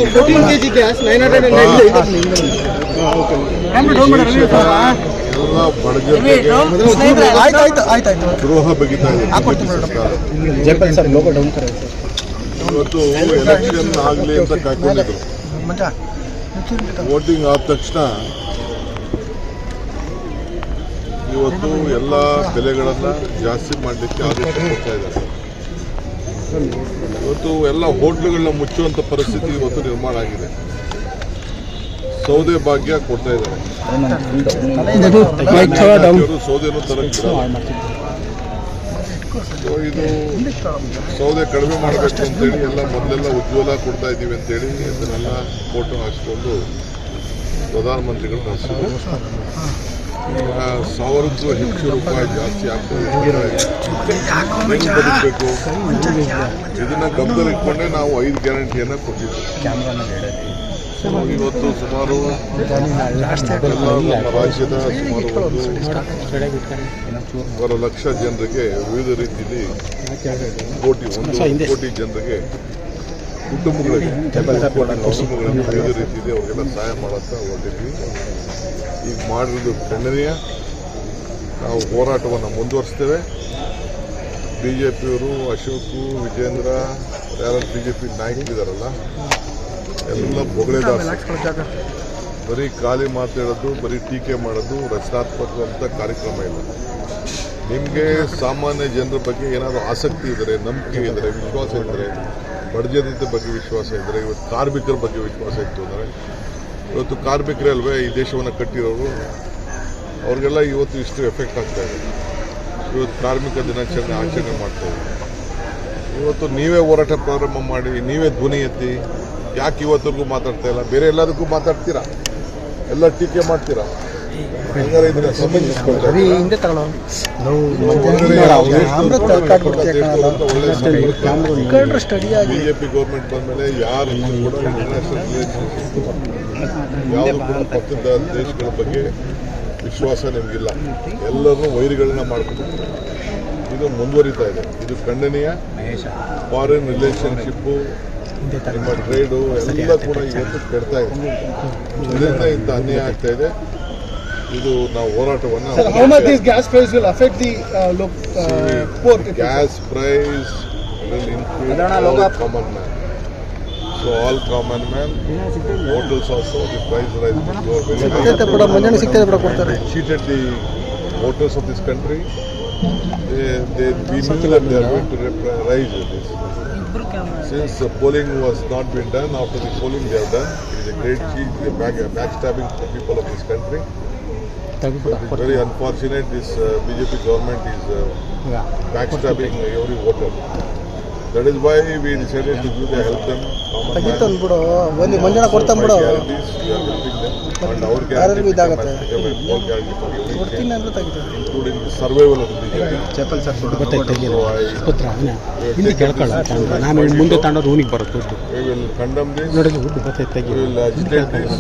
14 kg gas 990 ಎಲ್ಲ ಬಡಜನರಿಗೆ ದ್ರೋಹ ಬಗೆತಾ ಇದೆ ಇವತ್ತು ಎಲೆಕ್ಷನ್ ಆಗಲಿ ಅಂತ ಕಾಯ್ಕೊಂಡಿದ್ರು. ವೋಟಿಂಗ್ ಆದ ತಕ್ಷಣ ಇವತ್ತು ಎಲ್ಲ ಬೆಲೆಗಳನ್ನು ಜಾಸ್ತಿ ಮಾಡಲಿಕ್ಕೆ ಆದೇಶ ಕೊಡ್ತಾ ಇದ್ದಾರೆ. ಇವತ್ತು ಎಲ್ಲ ಹೋಟ್ಲುಗಳನ್ನ ಮುಚ್ಚುವಂಥ ಪರಿಸ್ಥಿತಿ ಇವತ್ತು ನಿರ್ಮಾಣ ಆಗಿದೆ. ಸೌದೆ ಭಾಗ್ಯ ಕೊಡ್ತಾ ಇದ್ದಾರೆ. ಸೌದೆನೂ ತರಕ್ಕೆ ಇದು ಸೌದೆ ಕಡಿಮೆ ಮಾಡಬೇಕು ಅಂತೇಳಿ ಎಲ್ಲ ಮೊದಲೆಲ್ಲ ಉಜ್ವಲ ಕೊಡ್ತಾ ಇದ್ದೀವಿ ಅಂತೇಳಿ ಅದನ್ನೆಲ್ಲ ಫೋಟೋ ಹಾಕ್ಸ್ಕೊಂಡು ಪ್ರಧಾನಮಂತ್ರಿಗಳು ನಡೆಸಿದ್ರು. ಈಗ 1000ಕ್ಕೂ ಹೆಚ್ಚು ರೂಪಾಯಿ ಜಾಸ್ತಿ ಆಗ್ತದೆ. ಹೆಂಗೆ ಬದುಕಬೇಕು ಇದನ್ನ ಗಮನದಲ್ಲಿಟ್ಕೊಂಡೇ ನಾವು 5 ಗ್ಯಾರಂಟಿಯನ್ನು ಕೊಟ್ಟಿದ್ದೀವಿ. ಇವತ್ತು ಸುಮಾರು ನಮ್ಮ ರಾಜ್ಯದ ಸುಮಾರು 1 ಲಕ್ಷ ಜನರಿಗೆ ವಿವಿಧ ರೀತಿಯಲ್ಲಿ 1 ಕೋಟಿ ಜನರಿಗೆ ಕುಟುಂಬಗಳಿಗೆ ವಿವಿಧ ರೀತಿಯಲ್ಲಿ ಅವ್ರಿಗೆಲ್ಲ ಸಹಾಯ ಮಾಡುತ್ತಾ ಹೊರಟಿದ್ವಿ. ಈಗ ಮಾಡಿರೋದು ಖಂಡನೀಯ. ನಾವು ಹೋರಾಟವನ್ನು ಮುಂದುವರಿಸ್ತೇವೆ. BJPಯವರು ಅಶೋಕ್ ವಿಜೇಂದ್ರ ಯಾರು BJP ನಾಯಕರಿದ್ದಾರಲ್ಲ ಎಲ್ಲ ಬೊಗಳೆದಾರ, ಬರೀ ಖಾಲಿ ಮಾತಾಡೋದು, ಬರೀ ಟೀಕೆ ಮಾಡೋದು, ರಚನಾತ್ಮಕವಂತ ಕಾರ್ಯಕ್ರಮ ಇಲ್ಲ. ನಿಮಗೆ ಸಾಮಾನ್ಯ ಜನರ ಬಗ್ಗೆ ಏನಾದರೂ ಆಸಕ್ತಿ ಇದ್ದರೆ, ನಂಬಿಕೆ ಇದ್ದರೆ, ವಿಶ್ವಾಸ ಇದ್ದರೆ, ಬಡಜನತೆ ಬಗ್ಗೆ ವಿಶ್ವಾಸ ಇದ್ದರೆ, ಇವತ್ತು ಕಾರ್ಮಿಕರ ಬಗ್ಗೆ ವಿಶ್ವಾಸ ಇತ್ತು ಅಂದರೆ, ಇವತ್ತು ಕಾರ್ಮಿಕರೇ ಅಲ್ವೇ ಈ ದೇಶವನ್ನು ಕಟ್ಟಿರೋರು, ಅವ್ರಿಗೆಲ್ಲ ಇವತ್ತು ಇಷ್ಟು ಎಫೆಕ್ಟ್ ಆಗ್ತಾ ಇದೆ. ಇವತ್ತು ಕಾರ್ಮಿಕ ದಿನಾಚರಣೆ ಆಚರಣೆ ಮಾಡ್ತಾ ಇದ್ದೀವಿ. ಇವತ್ತು ನೀವೇ ಹೋರಾಟ ಪ್ರಾರಂಭ ಮಾಡಿ, ನೀವೇ ಧ್ವನಿ ಎತ್ತಿ. ಯಾಕೆ ಇವತ್ತಿಗೂ ಮಾತಾಡ್ತಾ ಇಲ್ಲ? ಬೇರೆ ಎಲ್ಲದಕ್ಕೂ ಮಾತಾಡ್ತೀರಾ, ಎಲ್ಲ ಟೀಕೆ ಮಾಡ್ತೀರಾ. ಹಂಗಾರೆ ಇದನ್ನ ಸಂಬಂಧಿಸ್ಕೊಳ್ತಾರೆ. BJP ಗೌರ್ಮೆಂಟ್ ಬಂದಮೇಲೆ ಯಾರು ಕೂಡ ಇಂಟರ್ನ್ಯಾಷನಲ್ ರಿಲೇಷನ್ಶಿಪ್ ಯಾವುದು ಕೂಡ ಪಕ್ಕದ ದೇಶಗಳ ಬಗ್ಗೆ ವಿಶ್ವಾಸ ನಿಮಗಿಲ್ಲ. ಎಲ್ಲರೂ ವೈರಿಗಳನ್ನ ಮಾಡ್ಕೊಂಡು ಇದು ಮುಂದುವರಿತಾ ಇದೆ. ಇದು ಖಂಡನೀಯ. ಫಾರಿನ್ ರಿಲೇಷನ್ಶಿಪ್ಪು, ನಿಮ್ಮ ಟ್ರೇಡು ಎಲ್ಲ ಕೂಡ ಇವತ್ತು ಕೆಡ್ತಾ ಇದೆ. ಇದರಿಂದ ಇಂಥ ಅನ್ಯಾಯ ಆಗ್ತಾ ಇದೆ. ಇದು ನಾವು ಹೋರಾಟವನ್ನು gas price will affect the gas price will increase all common man. So all common man, hotels also, the price rise will go very high. They cheated the voters of this country. We knew that they are going to rise this. Since the polling was not been done, after the polling they have done, it is a great cheat, backstabbing the people of this country. It is very unfortunate this BJP government is backstabbing every voter. That is why we decided to help them. Guarantees, we are helping them. And our guarantee is including the survival of the BJP. We will condemn this. We will agitate this.